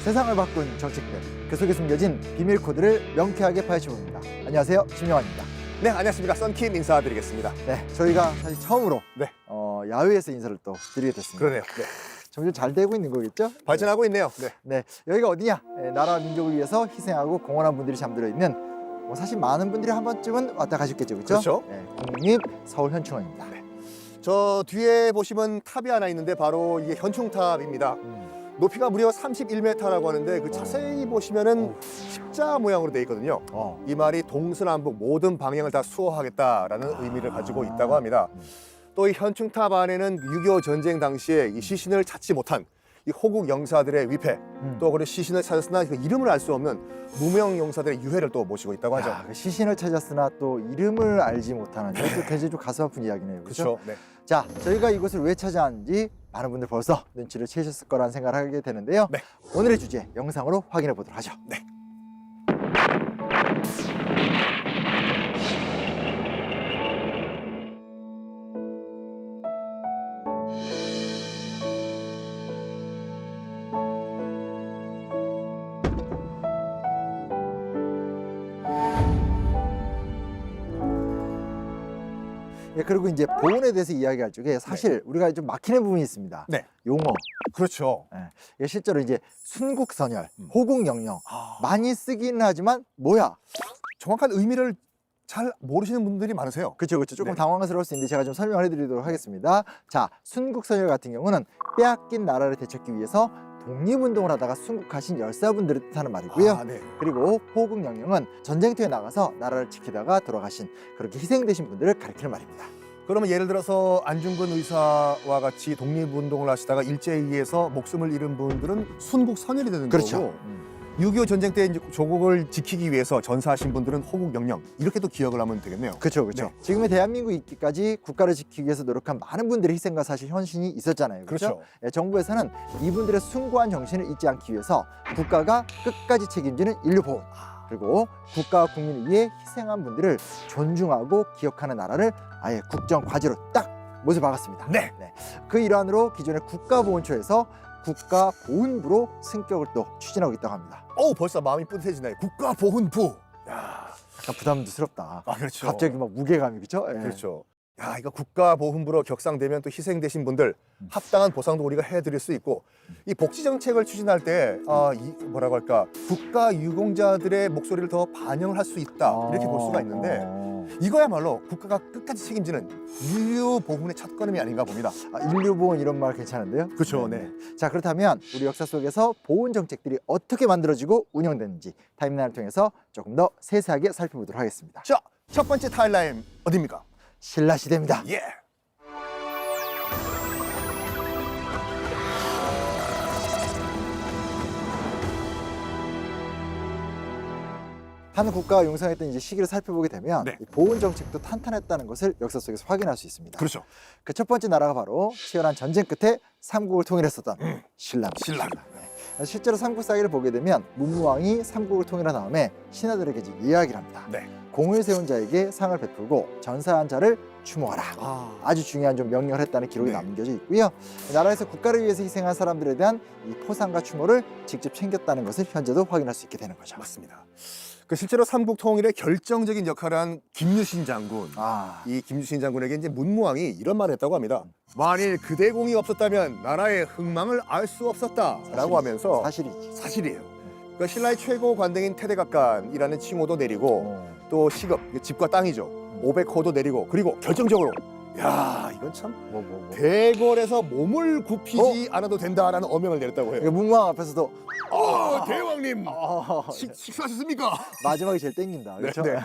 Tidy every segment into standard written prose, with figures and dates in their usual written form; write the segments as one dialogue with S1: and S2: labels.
S1: 세상을 바꾼 정책들, 그 속에 숨겨진 비밀 코드를 명쾌하게 파헤쳐봅니다. 안녕하세요, 김영환입니다.
S2: 네, 안녕하십니까. 썬킴 인사드리겠습니다.
S1: 네, 저희가 사실 처음으로
S2: 네.
S1: 야외에서 인사를 또 드리게 됐습니다.
S2: 그러네요. 네.
S1: 점점 잘 되고 있는 거겠죠?
S2: 발전하고 있네요. 네.
S1: 네, 여기가 어디냐? 나라와 민족을 위해서 희생하고 공헌한 분들이 잠들어 있는 사실 많은 분들이 한 번쯤은 왔다 가셨겠죠, 그렇죠?
S2: 그렇죠.
S1: 네, 국립 서울현충원입니다.
S2: 네. 저 뒤에 보시면 탑이 하나 있는데 바로 이게 현충탑입니다. 높이가 무려 31m라고 하는데 그 자세히 보시면은 십자 모양으로 되어 있거든요. 이 말이 동서남북 모든 방향을 다 수호하겠다라는 의미를 가지고 있다고 합니다. 또 이 현충탑 안에는 6.25 전쟁 당시에 이 시신을 찾지 못한 이 호국 영사들의 위패, 또 그리고 시신을 찾았으나 그 이름을 알 수 없는 무명 용사들의 유해를 또 모시고 있다고 하죠.
S1: 그 시신을 찾았으나 또 이름을 알지 못하는 또 굉장히 좀 가슴 아픈 이야기네요. 그렇죠?
S2: 네.
S1: 자, 저희가 이곳을 왜 찾아왔는지 많은 분들 벌써 눈치를 채셨을 거라는 생각을 하게 되는데요.
S2: 네.
S1: 오늘의 주제 영상으로 확인해 보도록 하죠.
S2: 네.
S1: 예, 그리고 이제 보온에 대해서 이야기할 적에 사실 우리가 좀 막히는 부분이 있습니다.
S2: 네.
S1: 용어.
S2: 그렇죠.
S1: 예, 실제로 이제 순국선열, 호국영령 많이 쓰기는 하지만 뭐야?
S2: 정확한 의미를 잘 모르시는 분들이 많으세요.
S1: 그렇죠, 그렇죠. 조금
S2: 네.
S1: 당황스러울 수 있는데 제가 좀 설명을 해드리도록 하겠습니다. 자, 순국선열 같은 경우는 빼앗긴 나라를 되찾기 위해서 독립운동을 하다가 순국하신 열사분들을 뜻하는 말이고요.
S2: 아, 네.
S1: 그리고 호국영령은 전쟁터에 나가서 나라를 지키다가 돌아가신 그렇게 희생되신 분들을 가리키는 말입니다.
S2: 그러면 예를 들어서 안중근 의사와 같이 독립운동을 하시다가 일제에 의해서 목숨을 잃은 분들은 순국선열이 되는
S1: 그렇죠.
S2: 거고 6.25 전쟁 때 이제 조국을 지키기 위해서 전사하신 분들은 호국영령 이렇게 또 기억을 하면 되겠네요.
S1: 그렇죠, 그렇죠.
S2: 네.
S1: 지금의 대한민국 있기까지 국가를 지키기 위해서 노력한 많은 분들의 희생과 사실 헌신이 있었잖아요. 그렇죠?
S2: 그렇죠.
S1: 예, 정부에서는 이분들의 숭고한 정신을 잊지 않기 위해서 국가가 끝까지 책임지는 인류 보호, 그리고 국가와 국민을 위해 희생한 분들을 존중하고 기억하는 나라를 아예 국정 과제로 딱 못을 박았습니다.
S2: 네.
S1: 그 일환으로 기존의 국가보훈처에서 국가보훈부로 승격을 또 추진하고 있다고 합니다.
S2: 벌써 마음이 뿌듯해지네요. 국가보훈부. 야,
S1: 약간 부담스럽다.
S2: 그렇죠.
S1: 갑자기 막 무게감이 그렇죠? 예.
S2: 그렇죠. 야, 이거 국가보훈부로 격상되면 또 희생되신 분들 합당한 보상도 우리가 해드릴 수 있고 이 복지 정책을 추진할 때 뭐라고 할까 국가 유공자들의 목소리를 더 반영을 할 수 있다 이렇게 볼 수가 있는데 이거야말로 국가가 끝까지 책임지는 인류 보훈의 첫걸음이 아닌가 봅니다.
S1: 인류 보훈 이런 말 괜찮은데요?
S2: 그렇죠, 네.
S1: 자, 그렇다면 우리 역사 속에서 보훈 정책들이 어떻게 만들어지고 운영되는지 타임라인을 통해서 조금 더 세세하게 살펴보도록 하겠습니다.
S2: 자, 첫 번째 타임라인 어디입니까?
S1: 신라 시대입니다.
S2: 예.
S1: 한 국가가 용성했던 이제 시기를 살펴보게 되면
S2: 네.
S1: 이 보훈 정책도 탄탄했다는 것을 역사 속에서 확인할 수 있습니다.
S2: 그렇죠.
S1: 그 첫 번째 나라가 바로 치열한 전쟁 끝에 삼국을 통일했었던 신라입니다.
S2: 신라.
S1: 네. 실제로 삼국사기를 보게 되면 문무왕이 삼국을 통일한 다음에 신하들에게 이제 이야기를 합니다.
S2: 네.
S1: 공을 세운 자에게 상을 베풀고 전사한 자를 추모하라. 아주 중요한 좀 명령을 했다는 기록이
S2: 네.
S1: 남겨져 있고요. 나라에서 국가를 위해서 희생한 사람들에 대한 이 포상과 추모를 직접 챙겼다는 것을 현재도 확인할 수 있게 되는 거죠.
S2: 맞습니다. 그 실제로 삼국 통일에 결정적인 역할을 한 김유신 장군. 이 김유신 장군에게 이제 문무왕이 이런 말을 했다고 합니다. 만일 그 대공이 없었다면 나라의 흥망을 알 수 없었다라고 하면서
S1: 사실이지.
S2: 사실이에요. 그러니까 신라의 최고 관대인 태대각간이라는 칭호도 내리고 또 시급, 집과 땅이죠. 500호도 내리고 그리고 결정적으로 야, 이건 참 대궐에서 몸을 굽히지 않아도 된다라는 어명을 내렸다고 해요.
S1: 문무왕 앞에서도
S2: 대왕님 식사하셨습니까?
S1: 마지막이 제일 땡긴다. 그렇죠?
S2: 네.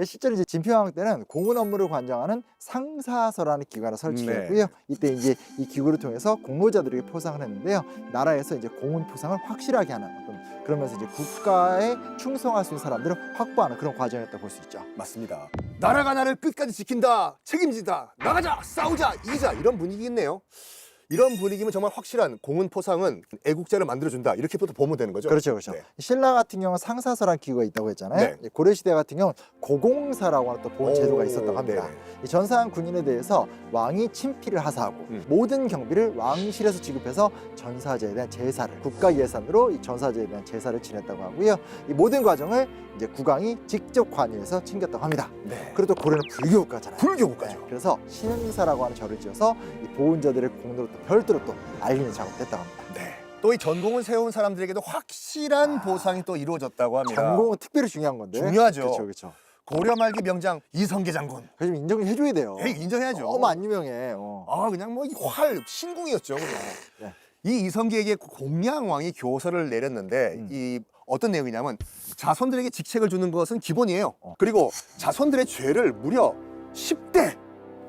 S1: 실제로 이제 진평왕 때는 공훈 업무를 관장하는 상사서라는 기관을 설치했고요. 이때 이제 이 기구를 통해서 공로자들에게 포상을 했는데요. 나라에서 이제 공훈 포상을 확실하게 하는 어떤 그러면서 이제 국가에 충성할 수 있는 사람들을 확보하는 그런 과정이었다고 볼 수 있죠.
S2: 맞습니다. 나라가 나를 끝까지 지킨다, 책임진다, 나가자, 싸우자, 이기자 이런 분위기겠네요. 이런 분위기면 정말 확실한 공은 포상은 애국자를 만들어준다 이렇게 또 보면 되는 거죠.
S1: 그렇죠, 그렇죠.
S2: 네.
S1: 신라 같은 경우는 상사서라는 기구가 있다고 했잖아요.
S2: 네.
S1: 고려 시대 같은 경우는 고공사라고 하는 또 보훈 제도가 있었다고 합니다.
S2: 네네.
S1: 이 전사한 군인에 대해서 왕이 친필을 하사하고 모든 경비를 왕실에서 지급해서 전사제에 대한 제사를 국가 예산으로 이 전사제에 대한 제사를 지냈다고 하고요. 이 모든 과정을 이제 국왕이 직접 관여해서 챙겼다고 합니다.
S2: 네.
S1: 그리고 또 고려는 불교 국가잖아요.
S2: 불교 국가죠.
S1: 네, 그래서 신흥사라고 하는 절을 지어서 이 보훈자들의 공로를 또 별도로 또 알리는 작업도 했다고 합니다.
S2: 네. 또 이 전공을 세운 사람들에게도 확실한 보상이 또 이루어졌다고 합니다.
S1: 전공은 특별히 중요한 건데.
S2: 중요하죠.
S1: 그렇죠, 그렇죠.
S2: 고려 말기 명장 이성계 장군.
S1: 그래서 좀 인정을 해줘야 돼요.
S2: 인정해야죠.
S1: 너무 안 유명해.
S2: 아 그냥 뭐 활 신궁이었죠. 그냥.
S1: 네.
S2: 이 이성계에게 공양왕이 교서를 내렸는데 이 어떤 내용이냐면 자손들에게 직책을 주는 것은 기본이에요. 그리고 자손들의 죄를 무려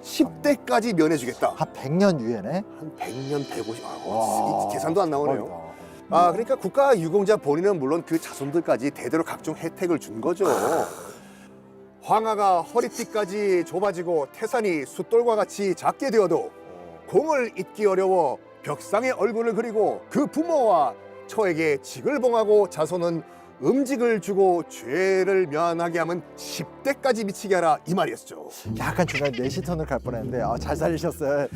S2: 10대까지 면해주겠다.
S1: 한 100년 유예네.
S2: 한 100년 150.
S1: 와.
S2: 이 계산도 안 나오네요.
S1: 대박이다.
S2: 아 그러니까 국가 유공자 본인은 물론 그 자손들까지 대대로 각종 혜택을 준 거죠. 황하가 허리띠까지 좁아지고 태산이 숫돌과 같이 작게 되어도 공을 잊기 어려워 벽상에 얼굴을 그리고 그 부모와 처에게 직을 봉하고 자손은 음직을 주고 죄를 면하게 하면 10대까지 미치게 하라 이 말이었죠.
S1: 약간 중간에 내시턴을 갈 뻔했는데 잘 살리셨어요.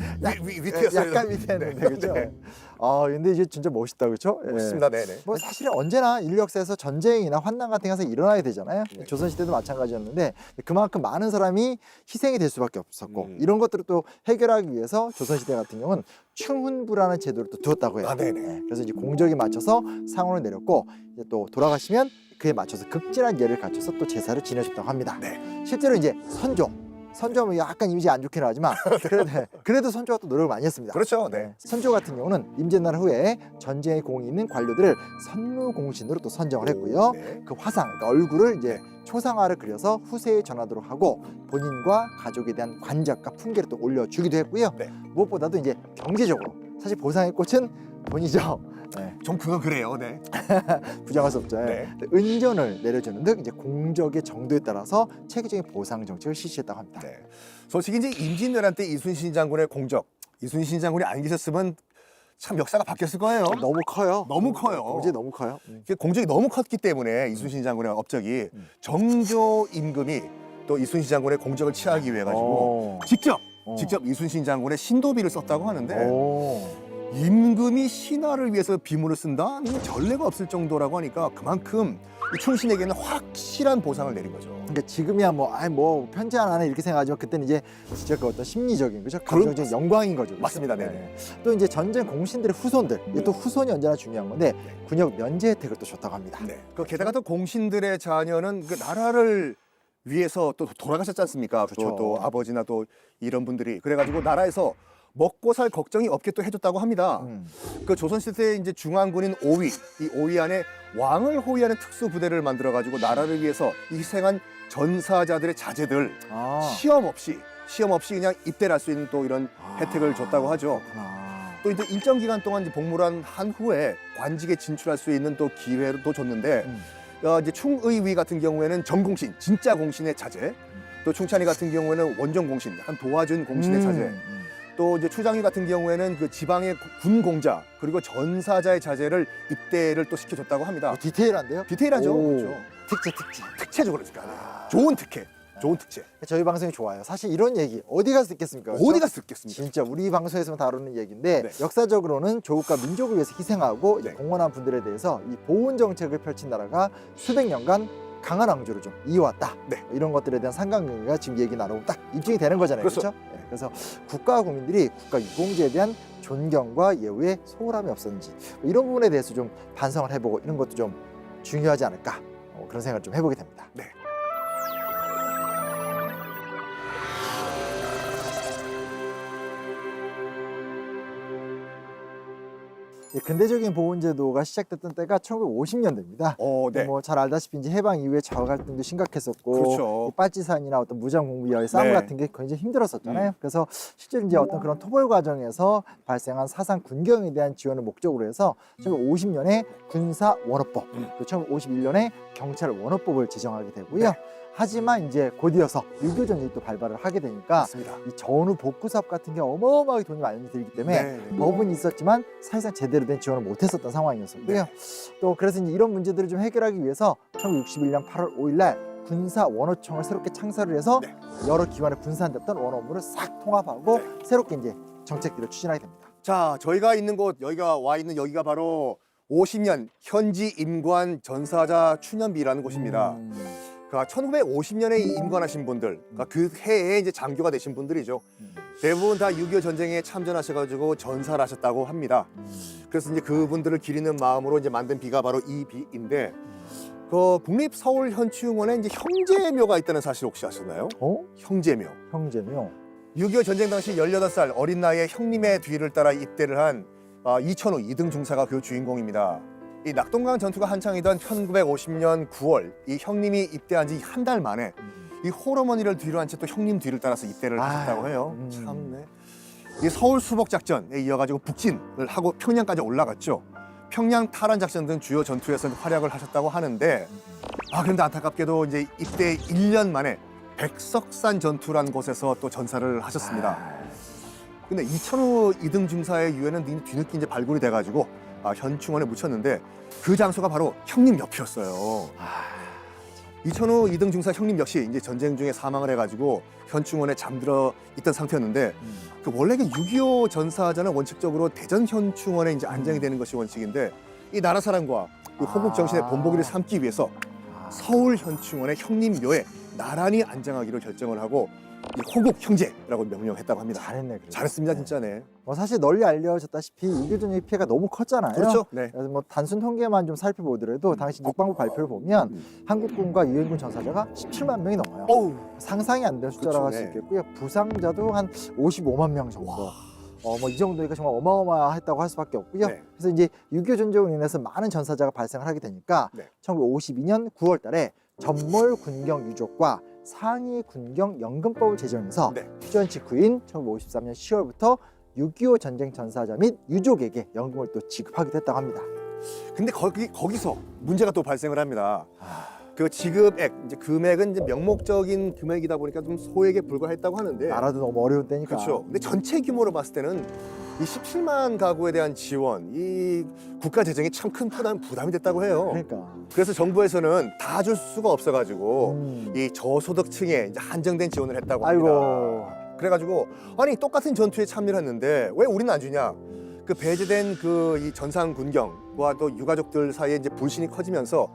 S2: 위트였어요.
S1: 약간 밑에였는데 그죠?
S2: 네.
S1: 근데 이게 진짜 멋있다 그렇죠?
S2: 멋있습니다. 네네.
S1: 뭐 사실은 언제나 인류 역사에서 전쟁이나 환난 같은 것이 일어나게 되잖아요.
S2: 네.
S1: 조선시대도 마찬가지였는데 그만큼 많은 사람이 희생이 될 수밖에 없었고 이런 것들을 또 해결하기 위해서 조선시대 같은 경우는 충훈부라는 제도를 또 두었다고 해요.
S2: 아, 네네.
S1: 네, 그래서 이제 공적에 맞춰서 상원을 내렸고 이제 또 돌아가시면 그에 맞춰서 극진한 예를 갖춰서 또 제사를 지내셨다고 합니다.
S2: 네.
S1: 실제로 이제 선조하면 약간 이미지 안 좋긴 하지만 그래도 선조가 또 노력을 많이 했습니다.
S2: 그렇죠. 네.
S1: 선조 같은 경우는 임진날 후에 전쟁에 공이 있는 관료들을 선무공신으로 또 선정을 했고요.
S2: 네.
S1: 그 화상, 그러니까 얼굴을 이제 초상화를 그려서 후세에 전하도록 하고 본인과 가족에 대한 관작과 풍계를 또 올려주기도 했고요.
S2: 네.
S1: 무엇보다도 이제 경제적으로 사실 보상의 꽃은 돈이죠. 네.
S2: 좀 그건 그래요. 네.
S1: 부정할 수 없죠.
S2: 네.
S1: 은전을 내려주는 등 이제 공적의 정도에 따라서 체계적인 보상 정책을 실시했다고 합니다.
S2: 네. 솔직히 이제 임진왜란 때 이순신 장군의 공적, 이순신 장군이 안 계셨으면 참 역사가 바뀌었을 거예요.
S1: 너무 커요.
S2: 너무 커요.
S1: 공적이 너무 커요.
S2: 공적이 너무 컸기 때문에 이순신 장군의 업적이 정조 임금이 또 이순신 장군의 공적을 취하기 위해 가지고 직접 이순신 장군의 신도비를 썼다고 하는데 임금이 신하를 위해서 비물을 쓴다? 이건 전례가 없을 정도라고 하니까 그만큼 이 충신에게는 확실한 보상을 내린 거죠.
S1: 그러니까 지금이야 뭐 편지 하나네 이렇게 생각하지만 그때는 이제 진짜 그 어떤 심리적인 그죠? 감정적인 영광인 거죠. 그렇죠?
S2: 맞습니다. 네네.
S1: 또 이제 전쟁 공신들의 후손들, 이게 또 후손이 언제나 중요한 건데 군역 면제 혜택을 또 줬다고 합니다.
S2: 네. 게다가 또 공신들의 자녀는 그 나라를 위해서 또 돌아가셨지 않습니까?
S1: 그렇죠.
S2: 또 아버지나 또 이런 분들이 그래가지고 나라에서 먹고 살 걱정이 없게 또 해줬다고 합니다. 그 조선시대 이제 중앙군인 오위, 이 오위 안에 왕을 호위하는 특수 부대를 만들어가지고 나라를 위해서 희생한 전사자들의 자제들 시험 없이 그냥 입대를 할 수 있는 또 이런 혜택을 줬다고 하죠. 또 이제 일정 기간 동안 이제 복무를 한 후에 관직에 진출할 수 있는 또 기회를 또 줬는데 이제 충의위 같은 경우에는 정공신, 진짜 공신의 자제, 또 충찬이 같은 경우에는 원정 공신, 한 도와준 공신의 자제. 또 이제 추장위 같은 경우에는 그 지방의 군 공자 그리고 전사자의 자제를 입대를 또 시켜줬다고 합니다.
S1: 디테일한데요?
S2: 디테일하죠.
S1: 오.
S2: 그렇죠.
S1: 특채죠,
S2: 그러니까 좋은 특혜, 좋은 특채.
S1: 저희 방송이 좋아요. 사실 이런 얘기 어디 가서 듣겠습니까? 그렇죠?
S2: 어디 가서 듣겠습니까?
S1: 진짜 우리 방송에서만 다루는 얘기인데
S2: 네.
S1: 역사적으로는 조국과 민족을 위해서 희생하고 이제
S2: 네.
S1: 공헌한 분들에 대해서 이 보훈 정책을 펼친 나라가 수백 년간 강한 왕조를 좀 이어왔다.
S2: 네.
S1: 이런 것들에 대한 상관관계가 지금 얘기 나누고 딱 입증이 되는 거잖아요.
S2: 그렇죠.
S1: 그렇죠? 네. 그래서 국가와 국민들이 국가 유공자에 대한 존경과 예우에 소홀함이 없었는지 뭐 이런 부분에 대해서 좀 반성을 해보고 이런 것도 좀 중요하지 않을까 그런 생각을 좀 해보게 됩니다.
S2: 네.
S1: 근대적인 보훈제도가 시작됐던 때가 1950년대입니다.
S2: 네.
S1: 뭐 잘 알다시피 이제 해방 이후에 자원 갈등도 심각했었고,
S2: 그렇죠.
S1: 이 빨치산이나 어떤 무장 공비와의 싸움
S2: 네.
S1: 같은 게 굉장히 힘들었었잖아요. 그래서 실제로 이제 어떤 그런 토벌 과정에서 발생한 사상 군경에 대한 지원을 목적으로 해서 1950년에 군사 원호법, 그리고 1951년에 경찰 원호법을 제정하게 되고요.
S2: 네.
S1: 하지만 이제 곧이어서 6.25 전쟁이 또 발발을 하게 되니까
S2: 맞습니다.
S1: 이 전후 복구 사업 같은 게 어마어마하게 돈이 많이 들기 때문에
S2: 네.
S1: 법은 있었지만 사실상 제대로 된 지원을 못했었던 상황이었었고요. 또 그래서 이제 이런 문제들을 좀 해결하기 위해서 1961년 8월 5일날 군사 원호청을 새롭게 창설을 해서 여러 기관에 분산됐던 원호 업무를 싹 통합하고 새롭게 이제 정책들을 추진하게 됩니다.
S2: 자, 저희가 있는 곳, 여기가 와 있는 여기가 바로 50년 현지 임관 전사자 추념비라는 곳입니다. 그러니까 1950년에 임관하신 분들, 그러니까 그 해에 이제 장교가 되신 분들이죠. 대부분 다 6.25 전쟁에 참전하셔가지고 전사를 하셨다고 합니다. 그래서 이제 그분들을 기리는 마음으로 이제 만든 비가 바로 이 비인데, 그 국립서울현충원에 이제 형제묘가 있다는 사실 혹시 아셨나요? 형제묘.
S1: 형제묘.
S2: 6.25 전쟁 당시 18살 어린 나이에 형님의 뒤를 따라 입대를 한 이천우 2등 중사가 그 주인공입니다. 이 낙동강 전투가 한창이던 1950년 9월 이 형님이 입대한 지 한 달 만에 이 홀어머니를 뒤로 한 채 또 형님 뒤를 따라서 입대를 하셨다고 해요. 참네. 이 서울 수복 작전에 이어가지고 북진을 하고 평양까지 올라갔죠. 평양 탈환 작전 등 주요 전투에서 활약을 하셨다고 하는데, 그런데 안타깝게도 이제 입대 1년 만에 백석산 전투라는 곳에서 또 전사를 하셨습니다. 근데 이천우 2등 중사의 유해는 뒤늦게 이제 발굴이 돼가지고 현충원에 묻혔는데 그 장소가 바로 형님 옆이었어요. 이천우 2등 중사 형님 역시 이제 전쟁 중에 사망을 해가지고 현충원에 잠들어 있던 상태였는데 그 원래 6.25 전사자는 원칙적으로 대전 현충원에 이제 안장이 되는 것이 원칙인데 이 나라 사랑과 이 호국 정신의 본보기를 삼기 위해서 서울 현충원의 형님 묘에 나란히 안장하기로 결정을 하고 이 호국 형제라고 명명했다고 합니다.
S1: 잘했네. 그래도.
S2: 잘했습니다, 진짜네.
S1: 사실 널리 알려졌다시피 6.25 전쟁 피해가 너무 컸잖아요.
S2: 그렇죠. 네.
S1: 그래서 뭐 단순 통계만 좀 살펴보더라도 당시 국방부 발표를 보면 한국군과 유엔군 전사자가 17만 명이 넘어요. 상상이 안 되는 숫자라고 할 수
S2: 그렇죠, 네.
S1: 있겠고요. 부상자도 한 55만 명 정도. 뭐 이 정도니까 정말 어마어마했다고 할 수밖에 없고요. 그래서 이제 6.25 전쟁으로 인해서 많은 전사자가 발생을 하게 되니까 1952년 9월달에 전몰 군경 유족과 상위 군경 연금법을 제정해서 휴전 직후인 1953년 10월부터 6.25 전쟁 전사자 및 유족에게 연금을 또 지급하기도 했다고 합니다.
S2: 근데 거기서 문제가 또 발생을 합니다. 그 지급액, 이제 금액은 이제 명목적인 금액이다 보니까 좀 소액에 불과했다고 하는데.
S1: 나라도 너무 어려운 때니까.
S2: 그렇죠. 근데 전체 규모로 봤을 때는 이 17만 가구에 대한 지원, 이 국가 재정에 참 큰 부담이 됐다고 해요.
S1: 그러니까.
S2: 그래서 정부에서는 다 줄 수가 없어가지고 이 저소득층에 이제 한정된 지원을 했다고 합니다.
S1: 아이고.
S2: 그래가지고 아니 똑같은 전투에 참여를 했는데 왜 우리는 안 주냐? 그 배제된 그 이 전상 군경과 또 유가족들 사이에 이제 불신이 커지면서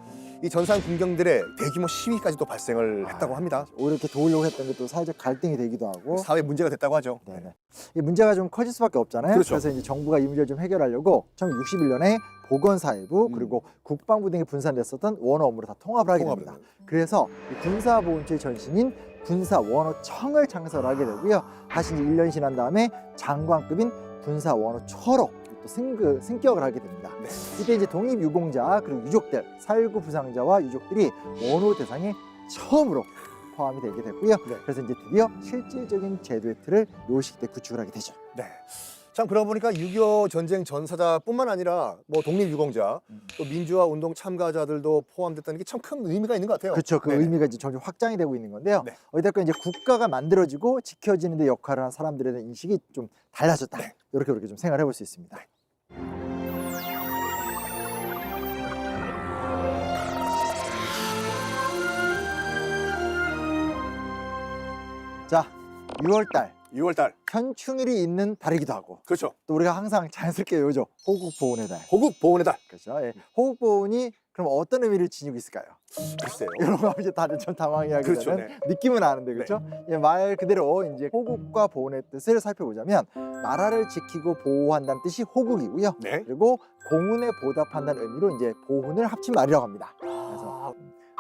S2: 이 전상 군경들의 대규모 시위까지도 발생을 했다고 합니다.
S1: 오히려 이렇게 도우려고 했던 게 또 사회적 갈등이 되기도 하고
S2: 사회 문제가 됐다고 하죠.
S1: 네네. 이 문제가 좀 커질 수밖에 없잖아요.
S2: 그렇죠.
S1: 그래서 이제 정부가 이 문제를 좀 해결하려고 1961년에 보건사회부 그리고 국방부 등에 분산됐었던 원호 업무를 다 통합을 하게 됩니다. 그래서 이 군사보훈처의 전신인 군사원호청을 창설하게 되고요. 다시 이제 1년 지난 다음에 장관급인 군사원호처로 또 승격을 하게 됩니다. 이때 이제 독립유공자 그리고 유족들, 살구 부상자와 유족들이 원호 대상에 처음으로 포함이 되게 됐고요. 그래서 이제 드디어 실질적인 제도의 틀을 요 시기 때 구축을 하게 되죠.
S2: 네. 참 그러고 보니까 6.25 전쟁 전사자뿐만 아니라 뭐 독립유공자, 또 민주화 운동 참가자들도 포함됐다는 게 참 큰 의미가 있는 것 같아요.
S1: 그렇죠. 그 의미가 이제 점점 확장이 되고 있는 건데요. 어디다가 이제 국가가 만들어지고 지켜지는 데 역할을 한 사람들에 대한 인식이 좀 달라졌다. 이렇게 좀 생각을 해볼 수 있습니다. 자, 6월달 현충일이 있는 달이기도 하고
S2: 그렇죠.
S1: 또 우리가 항상 자연스럽게 외우죠. 호국보훈의 달.
S2: 호국보훈의 달.
S1: 그렇죠. 호국보훈이 그럼 어떤 의미를 지니고 있을까요?
S2: 글쎄요.
S1: 이런 거 이제 다들 좀 당황해하게
S2: 그렇죠,
S1: 되는 느낌은 아는데 그렇죠? 말 그대로 이제 호국과 보훈의 뜻을 살펴보자면 나라를 지키고 보호한다는 뜻이 호국이고요. 그리고 공훈에 보답한다는 의미로 이제 보훈을 합친 말이라고 합니다. 그래서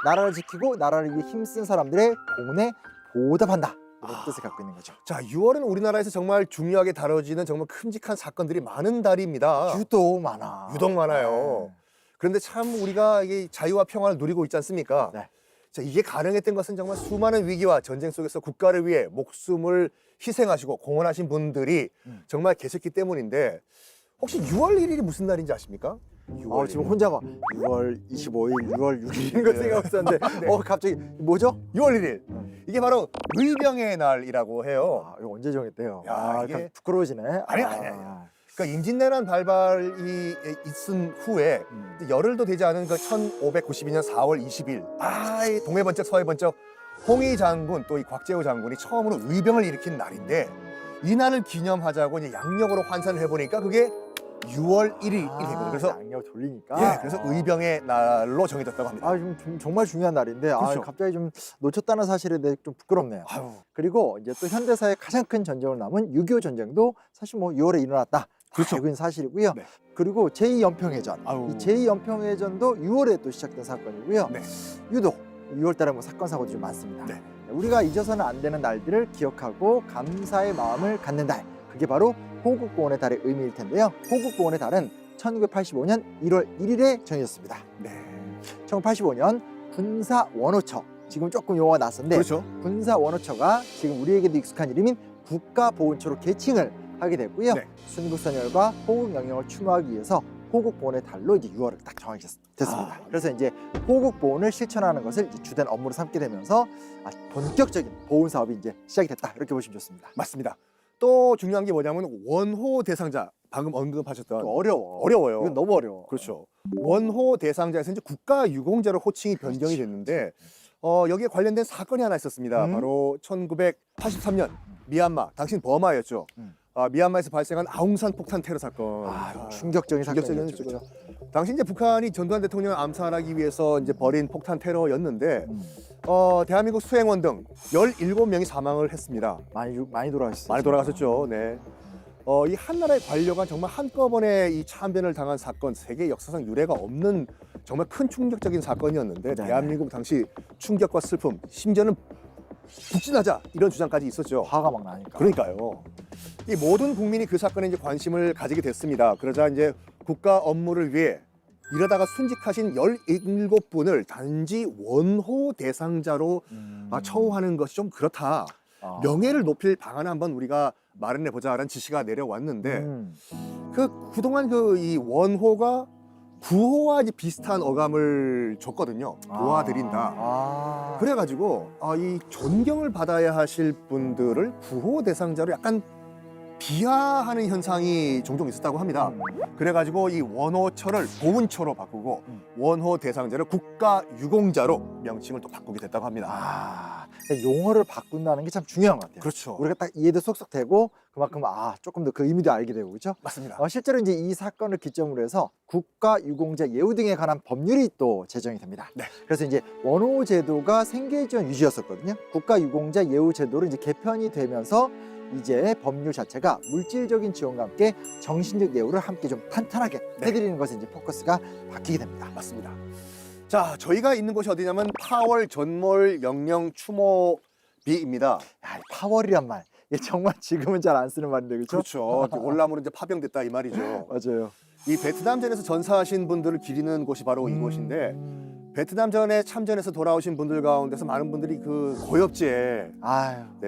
S1: 나라를 지키고 나라를 위해 힘쓴 사람들의 공훈에 보답한다. 그런 뜻을 갖고 있는 거죠.
S2: 자, 6월은 우리나라에서 정말 중요하게 다뤄지는 정말 큼직한 사건들이 많은 달입니다.
S1: 유독 많아.
S2: 유독 많아요.
S1: 네.
S2: 그런데 참 우리가 이 자유와 평화를 누리고 있지 않습니까?
S1: 네.
S2: 자, 이게 가능했던 것은 정말 수많은 위기와 전쟁 속에서 국가를 위해 목숨을 희생하시고 공헌하신 분들이 정말 계셨기 때문인데 혹시 6월 1일이 무슨 날인지 아십니까? 6월
S1: 지금 혼자 막 6월 25일, 6월 6일 이런 거 생각하고 있었는데
S2: 네.
S1: 갑자기 뭐죠?
S2: 6월 1일. 이게 바로 의병의 날이라고 해요.
S1: 이거 언제 정했대요?
S2: 야,
S1: 이게
S2: 이게-
S1: 부끄러워지네.
S2: 아니. 그러니까 임진왜란 발발이 있은 후에 이제 열흘도 되지 않은 그 1592년 4월 20일 이 동해번쩍 서해번쩍 홍희 장군 또 이 곽재우 장군이 처음으로 의병을 일으킨 날인데 이 날을 기념하자고 이제 양력으로 환산을 해보니까 그게 6월 1일이 되거든요. 그래서
S1: 양력 돌리니까.
S2: 그래서 의병의 날로 정해졌다고 합니다.
S1: 정말 중요한 날인데
S2: 그렇죠.
S1: 갑자기 좀 놓쳤다는 사실에 대해 좀 부끄럽네요.
S2: 아유,
S1: 그리고 이제 또 현대사의 가장 큰 전쟁을 남은 6.25 전쟁도 사실 뭐 6월에 일어났다.
S2: 그렇죠.
S1: 알고 있는 사실이고요.
S2: 네.
S1: 그리고 제2연평해전.
S2: 아유.
S1: 이 제2연평해전도 6월에 또 시작된 사건이고요.
S2: 네.
S1: 유독 6월 달에 뭐 사건 사고도 좀 많습니다.
S2: 네.
S1: 우리가 잊어서는 안 되는 날들을 기억하고 감사의 마음을 갖는 달. 그게 바로 호국보훈의 달의 의미일 텐데요. 호국보훈의 달은 1985년 1월 1일에 정해졌습니다.
S2: 네.
S1: 1985년 군사 원호처. 지금 조금 용어가 낯선데
S2: 그렇죠.
S1: 군사 원호처가 지금 우리에게도 익숙한 이름인 국가보훈처로 개칭을 하게 됐고요.
S2: 네.
S1: 순국선열과 호국 영령을 추모하기 위해서 호국보훈의 달로 이제 6월을 딱 정하게 됐습니다. 그래서 이제 호국보훈을 실천하는 것을 이제 주된 업무로 삼게 되면서 본격적인 보훈 사업이 이제 시작이 됐다 이렇게 보시면 좋습니다.
S2: 맞습니다. 또 중요한 게 뭐냐면 원호 대상자 방금 언급하셨던 어려워요.
S1: 이건 너무 어려워.
S2: 그렇죠. 원호 대상자에서 이제 국가 유공자로 호칭이 변경이 됐는데 여기에 관련된 사건이 하나 있었습니다. 바로 1983년 미얀마, 당신 버마였죠. 미얀마에서 발생한 아웅산 폭탄 테러 사건.
S1: 충격적인 사건이었죠.
S2: 사건이었죠. 당시 이제 북한이 전두환 대통령을 암살하기 위해서 이제 벌인 폭탄 테러였는데 대한민국 수행원 등 17명이 사망을 했습니다.
S1: 많이 돌아가셨어요.
S2: 많이 돌아가셨죠. 네. 이 한 나라의 관료가 정말 한꺼번에 이 참변을 당한 사건, 세계 역사상 유례가 없는 정말 큰 충격적인 사건이었는데
S1: 네.
S2: 대한민국 당시 충격과 슬픔, 심지어는 북진하자 이런 주장까지 있었죠.
S1: 화가 막 나니까.
S2: 그러니까요. 이 모든 국민이 그 사건에 이제 관심을 가지게 됐습니다. 그러자 이제 국가 업무를 위해 이러다가 순직하신 17분을 단지 원호 대상자로 처우하는 것이 좀 그렇다. 명예를 높일 방안을 한번 우리가 마련해 보자라는 지시가 내려왔는데 그동안 이 원호가 부호와 이제 비슷한 어감을 줬거든요. 도와드린다. 그래가지고 이 존경을 받아야 하실 분들을 부호 대상자로 약간 비하하는 현상이 종종 있었다고 합니다. 그래가지고 이 원호처를 보훈처로 바꾸고 원호 대상자를 국가유공자로 명칭을 또 바꾸게 됐다고 합니다.
S1: 그러니까 용어를 바꾼다는 게 참 중요한 것 같아요.
S2: 그렇죠.
S1: 우리가 딱 이해도 쏙쏙 되고 그만큼 조금 더 그 의미도 알게 되고 그렇죠?
S2: 맞습니다.
S1: 실제로 이제 이 사건을 기점으로 해서 국가유공자 예우 등에 관한 법률이 또 제정이 됩니다.
S2: 네.
S1: 그래서 이제 원호 제도가 생계지원 유지였었거든요. 국가유공자 예우 제도로 이제 개편이 되면서 이제 법률 자체가 물질적인 지원과 함께 정신적 예우를 함께 좀 탄탄하게 해드리는 것에 이제 포커스가 바뀌게 됩니다.
S2: 맞습니다. 자, 저희가 있는 곳이 어디냐면 파월 전몰 영령 추모비입니다.
S1: 파월이란 말, 이게 정말 지금은 잘 안 쓰는 말인데 그렇죠?
S2: 그렇죠. 올라물은 이제 파병됐다 이 말이죠.
S1: 맞아요.
S2: 이 베트남전에서 전사하신 분들을 기리는 곳이 바로 이곳인데 베트남전에 참전해서 돌아오신 분들 가운데서 많은 분들이 그 고엽제,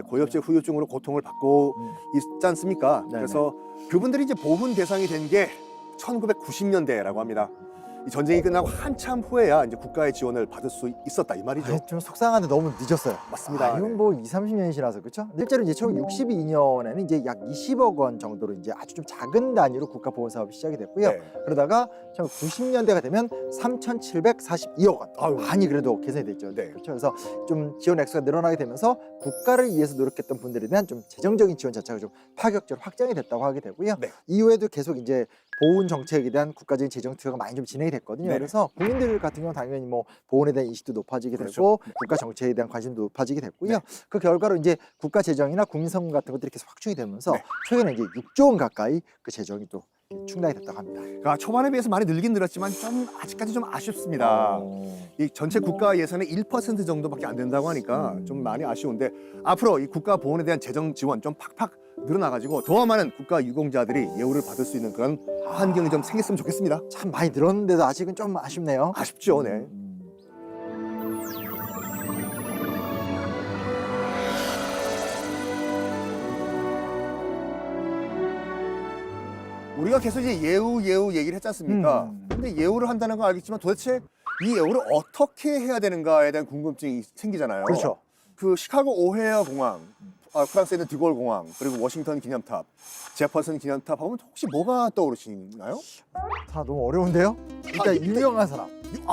S2: 고엽제 후유증으로 고통을 받고 있지 않습니까?
S1: 네네.
S2: 그래서 그분들이 이제 보훈 대상이 된 게 1990년대라고 합니다. 이 전쟁이 끝나고 한참 후에야 이제 국가의 지원을 받을 수 있었다 이 말이죠.
S1: 좀 속상한데 너무 늦었어요.
S2: 맞습니다.
S1: 이건 뭐 20-30년이 지나서 그렇죠? 실제로 이제 1962년에는 이제 약 20억 원 정도로 이제 아주 좀 작은 단위로 국가 보훈 사업이 시작이 됐고요.
S2: 네.
S1: 그러다가 1990년대가 되면 3,742억 원. 많이 그래도 개선이 됐죠.
S2: 네.
S1: 그렇죠. 그래서 좀 지원 액수가 늘어나게 되면서 국가를 위해서 노력했던 분들에 대한 좀 재정적인 지원 자체가 좀 파격적으로 확장이 됐다고 하게 되고요.
S2: 네.
S1: 이후에도 계속 이제 보훈 정책에 대한 국가적인 재정 투여가 많이 좀 진행이 됐거든요.
S2: 네.
S1: 그래서 국민들 같은 경우는 당연히 뭐 보훈에 대한 인식도 높아지게
S2: 그렇죠.
S1: 되고 국가 정책에 대한 관심도 높아지게 됐고요.
S2: 네.
S1: 그 결과로 이제 국가 재정이나 국민 성금 같은 것들이 계속 확충이 되면서
S2: 네.
S1: 최근에 이제 6조 원 가까이 그 재정이 또 충당이 됐다고 합니다.
S2: 그러니까 초반에 비해서 많이 늘긴 늘었지만 좀 아직까지 좀 아쉽습니다. 이 전체 국가 예산의 1% 정도밖에 안 된다고 하니까 좀 많이 아쉬운데 앞으로 이 국가 보훈에 대한 재정 지원 좀 팍팍 늘어나가지고 더 많은 국가 유공자들이 예우를 받을 수 있는 그런 환경이 좀 생겼으면 좋겠습니다.
S1: 참 많이 늘었는데도 아직은 좀 아쉽네요.
S2: 아쉽죠, 네. 우리가 계속 이제 예우 얘기를 했지 않습니까? 근데 예우를 한다는 건 알겠지만 도대체 이 예우를 어떻게 해야 되는가에 대한 궁금증이 생기잖아요.
S1: 그렇죠.
S2: 그 시카고 오헤어 공항, 프랑스에 있는 드골 공항, 그리고 워싱턴 기념탑, 제퍼슨 기념탑 하면 혹시 뭐가 떠오르시나요?
S1: 다 너무 어려운데요? 일단 유명한 사람.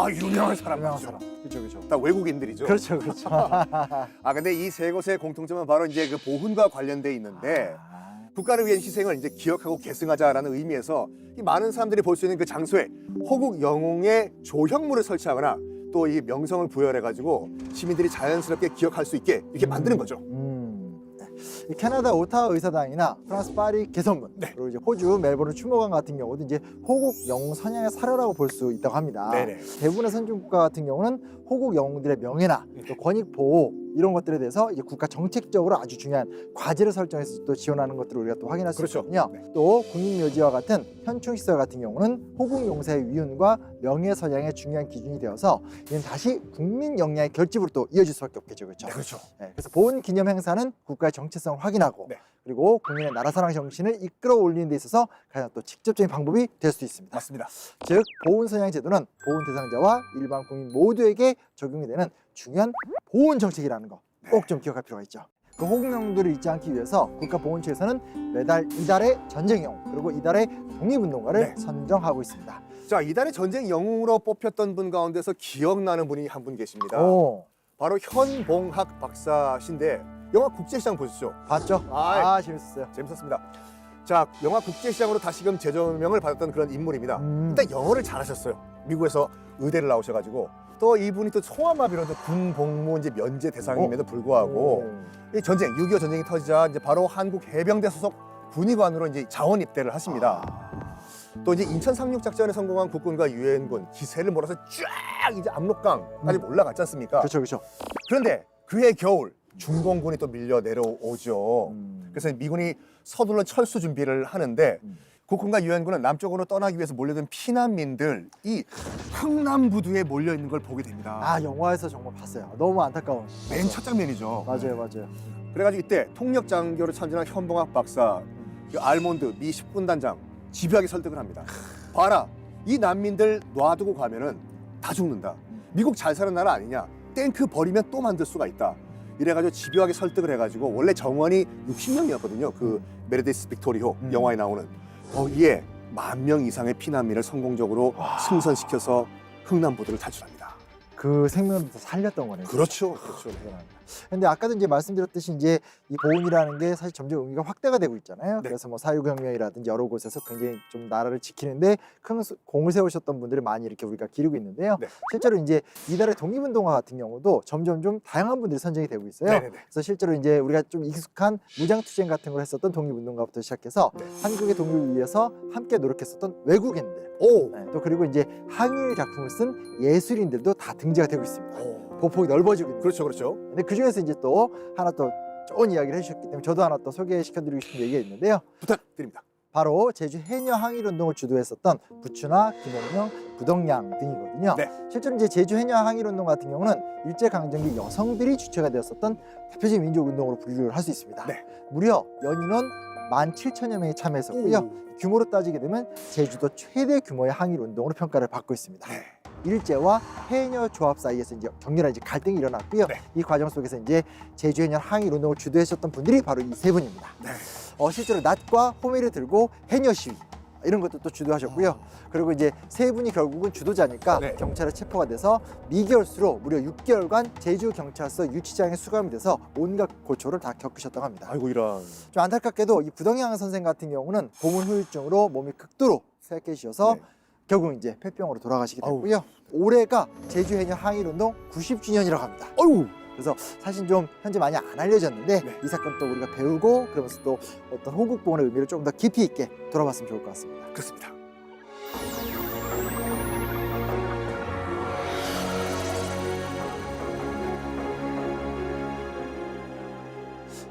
S2: 유명한 사람.
S1: 유명한 사람. 그렇죠.
S2: 다 외국인들이죠.
S1: 그렇죠.
S2: 근데 이 세 곳의 공통점은 바로 이제 그 보훈과 관련돼 있는데 국가를 위한 희생을 이제 기억하고 계승하자라는 의미에서 이 많은 사람들이 볼 수 있는 그 장소에 호국 영웅의 조형물을 설치하거나 또 이 명성을 부여해가지고 시민들이 자연스럽게 기억할 수 있게 이렇게 만드는 거죠.
S1: 이 캐나다 오타와 의사당이나 프랑스 파리 개선문, 그리고 이제 호주 멜버른 추모관 같은 경우도 이제 호국 영웅 선양의 사례라고 볼 수 있다고 합니다.
S2: 네네.
S1: 대부분의 선진국가 같은 경우는 호국 영웅들의 명예나 또 권익 보호 이런 것들에 대해서 이제 국가 정책적으로 아주 중요한 과제를 설정해서 또 지원하는 것들을 우리가 또 확인할 수
S2: 그렇죠.
S1: 있거든요. 또 국립묘지와 같은 현충시설 같은 경우는 호국 용사의 위훈과 명예 선양의 중요한 기준이 되어서 이는 다시 국민 역량의 결집으로 또 이어질 수밖에 없겠죠, 그렇죠?
S2: 그렇죠.
S1: 그래서 보훈 기념 행사는 국가의 정체성을 확인하고 그리고 국민의 나라 사랑 정신을 이끌어 올리는 데 있어서 가장 또 직접적인 방법이 될 수 있습니다.
S2: 맞습니다.
S1: 즉 보훈 선양 제도는 보훈 대상자와 일반 국민 모두에게 적용이 되는 중요한 보훈 정책이라는 거 꼭 좀 기억할 필요가 있죠. 그 호국 영웅들을 잊지 않기 위해서 국가보훈처에서는 매달 이달의 전쟁 영웅 그리고 이달의 독립운동가를 선정하고 있습니다.
S2: 자, 이달의 전쟁 영웅으로 뽑혔던 분 가운데서 기억나는 분이 한 분 계십니다. 바로 현봉학 박사신데 영화 국제시장 보셨죠?
S1: 봤죠? 재밌었어요.
S2: 재밌었습니다. 자, 영화 국제시장으로 다시금 재조명을 받았던 그런 인물입니다. 일단 영어를 잘하셨어요. 미국에서 의대를 나오셔가지고 또 이분이 또 소아마비로도 군 복무 이제 면제 대상임에도 불구하고 이 전쟁 6.25 전쟁이 터지자 이제 바로 한국 해병대 소속 군의관으로 이제 자원 입대를 하십니다. 또 이제 인천 상륙 작전에 성공한 국군과 유엔군 기세를 몰아서 쫙 이제 압록강까지 올라갔지 않습니까?
S1: 그렇죠.
S2: 그런데 그해 겨울 중공군이 또 밀려 내려오죠. 그래서 미군이 서둘러 철수 준비를 하는데 국군과 유엔군은 남쪽으로 떠나기 위해서 몰려든 피난민들 이 흥남부두에 몰려 있는 걸 보게 됩니다.
S1: 영화에서 정말 봤어요. 너무 안타까운.
S2: 맨 첫 장면이죠.
S1: 맞아요.
S2: 그래가지고 이때 통역 장교로 참전한 현봉학 박사, 그 알몬드 미 10군단장 집요하게 설득을 합니다. 봐라, 이 난민들 놔두고 가면은 다 죽는다. 미국 잘 사는 나라 아니냐? 탱크 버리면 또 만들 수가 있다. 이래가지고 집요하게 설득을 해가지고 원래 정원이 60명이었거든요. 그 메르디스 빅토리호 영화에 나오는 거기에 10,000명 이상의 피난민을 성공적으로 승선시켜서 흥남부두를 탈출합니다.
S1: 그 생명을 살렸던 거네요.
S2: 그렇죠.
S1: 근데 아까도 이제 말씀드렸듯이 이제 이 보훈이라는 게 사실 점점 의미가 확대가 되고 있잖아요. 그래서 뭐 사유경영이라든지 여러 곳에서 굉장히 좀 나라를 지키는데 큰 공을 세우셨던 분들을 많이 이렇게 우리가 기리고 있는데요. 실제로 이제 이달의 독립운동가 같은 경우도 점점 좀 다양한 분들이 선정이 되고 있어요. 그래서 실제로 이제 우리가 좀 익숙한 무장투쟁 같은 걸 했었던 독립운동가부터 시작해서 한국의 독립을 위해서 함께 노력했었던 외국인들, 또 그리고 이제 항일 작품을 쓴 예술인들도 다 등재가 되고 있습니다. 보폭이 넓어지고 있는.
S2: 그렇죠.
S1: 근데 그 중에서 이제 또 하나 또 좋은 이야기를 해주셨기 때문에 저도 하나 또 소개시켜드리고 싶은 얘기가 있는데요.
S2: 부탁드립니다.
S1: 바로 제주 해녀 항일 운동을 주도했었던 부추나 김홍영, 부덕량 등이거든요. 실제로 이제 제주 해녀 항일 운동 같은 경우는 일제 강점기 여성들이 주체가 되었었던 대표적인 민족 운동으로 분류를 할 수 있습니다. 무려 연인원 17,000여 명이 참여했었고요. 규모로 따지게 되면 제주도 최대 규모의 항일 운동으로 평가를 받고 있습니다. 일제와 해녀 조합 사이에서 이제 격렬한 이제 갈등이 일어났고요. 이 과정 속에서 이제 제주 해녀 항일 운동을 주도하셨던 분들이 바로 이 세 분입니다. 실제로 낫과 호미를 들고 해녀 시위 이런 것도 또 주도하셨고요. 그리고 이제 세 분이 결국은 주도자니까 경찰에 체포가 돼서 미결수로 무려 6개월간 제주 경찰서 유치장에 수감이 돼서 온갖 고초를 다 겪으셨다고 합니다.
S2: 아이고 이런.
S1: 좀 안타깝게도 이 부덕양 선생 같은 경우는 고문 후유증으로 몸이 극도로 쇠약해지셔서 결국 이제 폐병으로 돌아가시게 됐고요. 올해가 제주 해녀 항일 운동 90주년이라고 합니다. 그래서 사실 좀 현재 많이 안 알려졌는데
S2: 네.
S1: 이 사건 또 우리가 배우고 그러면서 또 어떤 호국 보훈의 의미를 좀 더 깊이 있게 돌아봤으면 좋을 것 같습니다.
S2: 그렇습니다.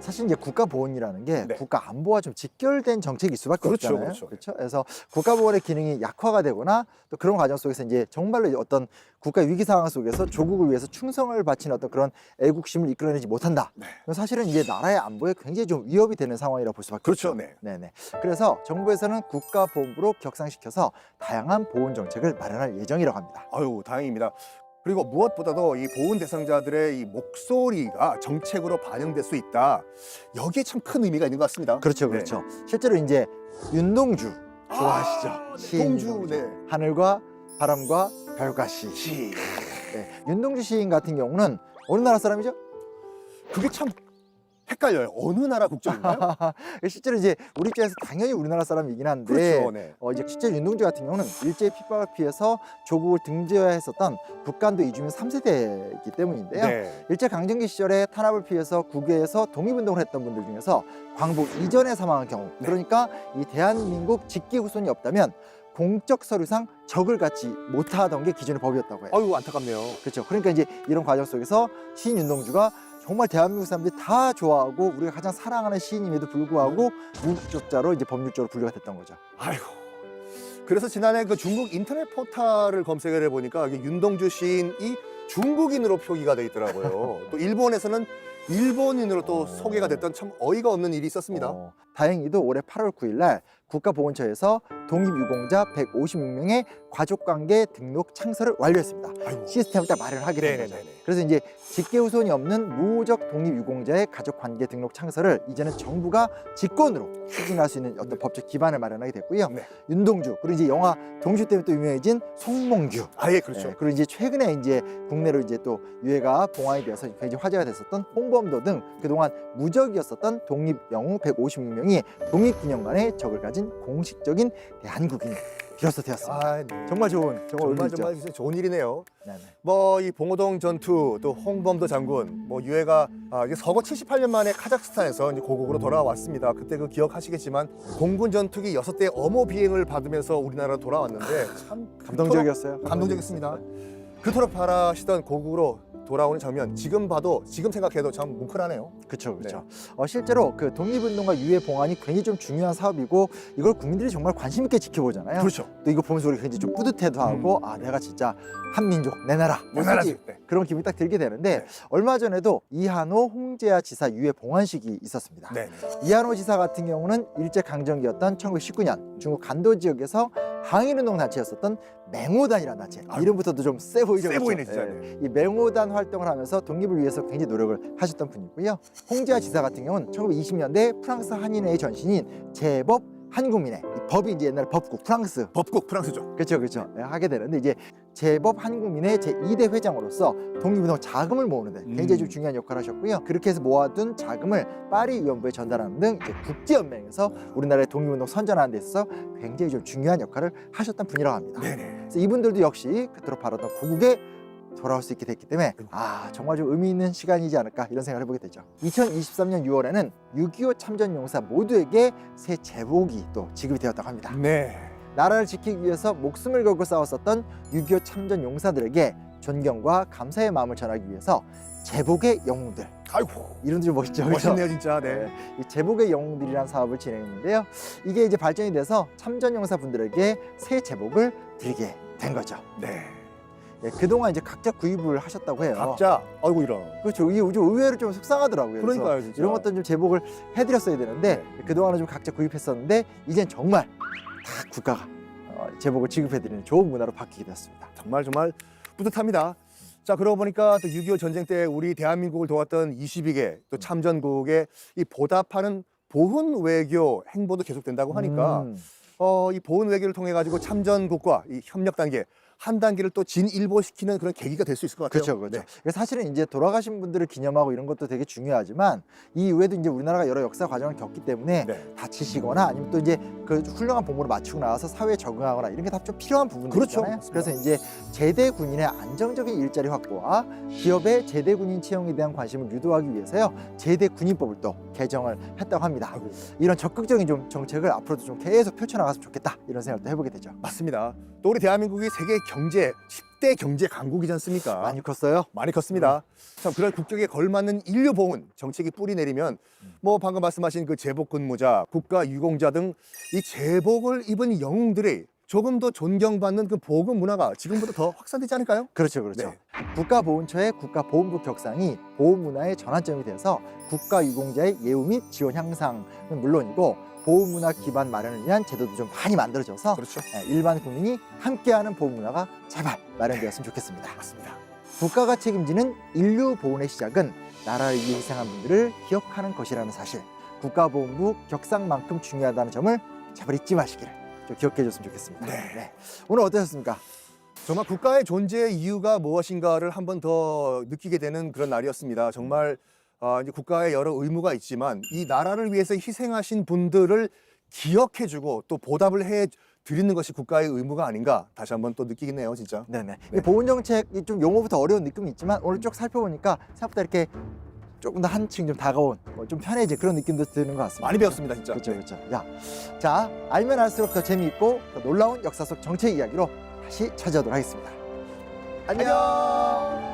S1: 사실 이제 국가보훈이라는 게
S2: 네.
S1: 국가 안보와 좀 직결된 정책일 수밖에
S2: 그렇죠,
S1: 없잖아요.
S2: 그렇죠.
S1: 그렇죠. 그래서 국가보훈의 기능이 약화가 되거나 또 그런 과정 속에서 이제 정말로 어떤 국가 위기 상황 속에서 조국을 위해서 충성을 바치는 어떤 그런 애국심을 이끌어내지 못한다.
S2: 네.
S1: 그럼 사실은 이제 나라의 안보에 굉장히 좀 위협이 되는 상황이라고 볼 수밖에
S2: 그렇죠.
S1: 없죠.
S2: 네.
S1: 네네. 그래서 정부에서는 국가보훈부로 격상시켜서 다양한 보훈 정책을 마련할 예정이라고 합니다.
S2: 아유, 다행입니다. 그리고 무엇보다도 이 보훈 대상자들의 이 목소리가 정책으로 반영될 수 있다. 여기에 참 큰 의미가 있는 것 같습니다.
S1: 그렇죠,
S2: 네.
S1: 그렇죠. 실제로 이제 윤동주 좋아하시죠? 시인
S2: 동주,
S1: 윤동주.
S2: 네.
S1: 하늘과 바람과 별과 시. 네. 윤동주 시인 같은 경우는 어느 나라 사람이죠?
S2: 그게 참 헷갈려요. 어느 나라 국적인가요?
S1: 실제로 이제 우리 입장에서 당연히 우리나라 사람이긴 한데
S2: 그렇죠. 네.
S1: 이제 실제 윤동주 같은 경우는 일제 핍박을 피해서 조국을 등재해야 했었던 북한도 이주민 3세대이기 때문인데요.
S2: 네.
S1: 일제 강점기 시절에 탄압을 피해서 국외에서 독립운동을 했던 분들 중에서 광복 이전에 사망한 경우,
S2: 네.
S1: 그러니까 이 대한민국 직계 후손이 없다면 공적 서류상 적을 갖지 못하던 게 기존의 법이었다고 해요.
S2: 아유, 안타깝네요.
S1: 그렇죠. 그러니까 이제 이런 과정 속에서 시인 윤동주가 정말 대한민국 사람들이 다 좋아하고 우리가 가장 사랑하는 시인임에도 불구하고 무국적자로 이제 법률적으로 분류가 됐던 거죠.
S2: 아이고. 그래서 지난해 그 중국 인터넷 포털을 검색을 해보니까 이게 윤동주 시인이 중국인으로 표기가 돼 있더라고요. 또 일본에서는 일본인으로 또 소개가 됐던 참 어이가 없는 일이 있었습니다.
S1: 다행히도 올해 8월 9일 날 국가보훈처에서 독립유공자 156명의 가족관계 등록 창설을 완료했습니다.
S2: 아이고.
S1: 시스템을 딱 마련하게 된 거죠.
S2: 네네네네.
S1: 그래서 이제 직계 후손이 없는 무호적 독립유공자의 가족관계 등록 창설을 이제는 정부가 직권으로 추진할 수 있는 어떤 법적 기반을 마련하게 됐고요.
S2: 네.
S1: 윤동주, 그리고 이제 영화 동주 때문에 또 유명해진 송몽규.
S2: 아예 그렇죠.
S1: 네, 그리고 이제 최근에 이제 국내로 이제 또 유해가 봉화이 되어서 굉장히 화제가 됐었던 홍범도 등 그동안 무적이었었던 독립영웅 156명이 독립9년간의 적을 가진 공식적인 대한국인이 비로소 되었습니다.
S2: 아, 네.
S1: 정말 좋은, 정말
S2: 정말
S1: 의미 있죠.
S2: 좋은 일이네요.
S1: 네네.
S2: 뭐 이 봉오동 전투 또 홍범도 장군 뭐 유해가 이게 서거 78년 만에 카자흐스탄에서 이제 고국으로 돌아왔습니다. 그때 그 기억하시겠지만 공군 전투기 6대 어모 비행을 받으면서 우리나라로 돌아왔는데 참
S1: 감동적이었어요.
S2: 감동적이었습니다. 그토록 바라시던 고국으로 돌아오는 장면 지금 봐도 지금 생각해도 참 뭉클하네요.
S1: 그렇죠, 그렇죠. 실제로 그 독립운동과 유해 봉안이 굉장히 좀 중요한 사업이고 이걸 국민들이 정말 관심 있게 지켜보잖아요.
S2: 그렇죠.
S1: 또 이거 보면서 우리가 굉장히 좀 뿌듯해도 하고 아 내가 진짜 한민족 내 나라
S2: 내 나라지.
S1: 솔직히
S2: 네.
S1: 그런 기분이 딱 들게 되는데
S2: 네.
S1: 얼마 전에도 이한호 홍제아 지사 유해 봉안식이 있었습니다.
S2: 네.
S1: 이한호 지사 같은 경우는 일제 강점기였던 1919년 중국 간도 지역에서 항일운동 단체였었던 맹호단이라는 단체.
S2: 아유.
S1: 이름부터도 좀 세 보이죠.
S2: 세
S1: 그렇죠?
S2: 보이네, 진짜.
S1: 예. 이 맹호단 활동을 하면서 독립을 위해서 굉장히 노력을 하셨던 분이고요. 홍제아 지사 같은 경우는 1920년대 프랑스 한인회의 전신인 제법 한국민회, 이 법이 이제 옛날 법국 프랑스
S2: 법국 프랑스죠.
S1: 그렇죠, 그렇죠. 네, 하게 되는데 이제 제법 한국민회 제2대 회장으로서 독립운동 자금을 모으는데 굉장히 좀 중요한 역할을 하셨고요. 그렇게 해서 모아둔 자금을 파리 위원부에 전달하는 등 이제 국제연맹에서 우리나라의 독립운동 선전하는 데 있어서 굉장히 좀 중요한 역할을 하셨던 분이라고 합니다.
S2: 네네.
S1: 그래서 이분들도 역시 그토록 바라던 고국에 돌아올 수 있게 됐기 때문에 정말 좀 의미 있는 시간이지 않을까 이런 생각을 해보게 되죠. 2023년 6월에는 6.25 참전 용사 모두에게 새 제복이 또 지급이 되었다고 합니다.
S2: 네.
S1: 나라를 지키기 위해서 목숨을 걸고 싸웠었던 6.25 참전 용사들에게 존경과 감사의 마음을 전하기 위해서 제복의 영웅들,
S2: 아이고.
S1: 이름도 좀 멋있죠, 그렇죠?
S2: 멋있네요, 진짜. 네.
S1: 이 제복의 영웅들이라는 사업을 진행했는데요. 이게 이제 발전이 돼서 참전 용사 분들에게 새 제복을 드리게 된 거죠.
S2: 네.
S1: 예, 그동안 이제 각자 구입을 하셨다고 해요.
S2: 각자 아이고 이런.
S1: 그렇죠. 이게 좀 의외로 좀 속상하더라고요. 그래서
S2: 그러니까요, 진짜.
S1: 이런 것들은 좀 제복을 해드렸어야 되는데 그동안은 좀 각자 구입했었는데 이젠 정말 다 국가가 제복을 지급해드리는 좋은 문화로 바뀌게 되었습니다.
S2: 정말 뿌듯합니다. 자, 그러고 보니까 또 6.25 전쟁 때 우리 대한민국을 도왔던 22개 또 참전국의 이 보답하는 보훈 외교 행보도 계속된다고 하니까 이 보훈 외교를 통해 가지고 참전국과 이 협력 단계 한 단계를 또 진일보시키는 그런 계기가 될 수 있을 것 같아요.
S1: 그렇죠, 그렇죠.
S2: 네.
S1: 그래서 사실은 이제 돌아가신 분들을 기념하고 이런 것도 되게 중요하지만 이 이후에도 이제 우리나라가 여러 역사 과정을 겪기 때문에
S2: 네.
S1: 다치시거나 아니면 또 이제 그 훌륭한 복무를 마치고 나와서 사회에 적응하거나 이런 게 다 좀 필요한 부분들이잖아요.
S2: 그렇죠.
S1: 그래서 이제 제대 군인의 안정적인 일자리 확보와 기업의 제대 군인 채용에 대한 관심을 유도하기 위해서요 제대 군인법을 또 개정을 했다고 합니다.
S2: 아이고.
S1: 이런 적극적인 좀 정책을 앞으로도 좀 계속 펼쳐나갔으면 좋겠다 이런 생각도 해보게 되죠.
S2: 맞습니다. 또 우리 대한민국이 세계 경제 10대 경제 강국이지 않습니까?
S1: 많이 컸어요.
S2: 많이 컸습니다. 참 그런 국격에 걸맞는 인류 보훈 정책이 뿌리 내리면 뭐 방금 말씀하신 그 제복 근무자, 국가 유공자 등 이 제복을 입은 영웅들의 조금 더 존경받는 그 보급 문화가 지금보다 더 확산되지 않을까요?
S1: 그렇죠, 그렇죠.
S2: 네.
S1: 국가보훈처의 국가보훈부 격상이 보훈 문화의 전환점이 되어서 국가유공자의 예우 및 지원 향상은 물론이고 보훈 문화 기반 마련을 위한 제도도 좀 많이 만들어져서
S2: 그렇죠.
S1: 일반 국민이 함께하는 보훈 문화가 제발 마련되었으면 좋겠습니다.
S2: 맞습니다.
S1: 국가가 책임지는 인류 보훈의 시작은 나라를 위해 희생한 분들을 기억하는 것이라는 사실, 국가보훈부 격상만큼 중요하다는 점을 제발 잊지 마시기를 좀 기억해 줬으면 좋겠습니다.
S2: 네.
S1: 오늘 어떠셨습니까?
S2: 정말 국가의 존재의 이유가 무엇인가를 한 번 더 느끼게 되는 그런 날이었습니다. 정말 이제 국가의 여러 의무가 있지만 이 나라를 위해서 희생하신 분들을 기억해주고 또 보답을 해 드리는 것이 국가의 의무가 아닌가 다시 한번 또 느끼겠네요, 진짜.
S1: 네네.
S2: 네.
S1: 보훈 정책이 좀 용어부터 어려운 느낌이 있지만 오늘 쭉 살펴보니까 생각보다 이렇게 조금 더 한층 좀 다가온 좀 편해진 그런 느낌도 드는 것 같습니다.
S2: 많이 배웠습니다, 진짜.
S1: 그렇죠, 그렇죠. 자, 알면 알수록 더 재미있고 더 놀라운 역사 속 정책 이야기로 다시 찾아오도록 하겠습니다. 안녕.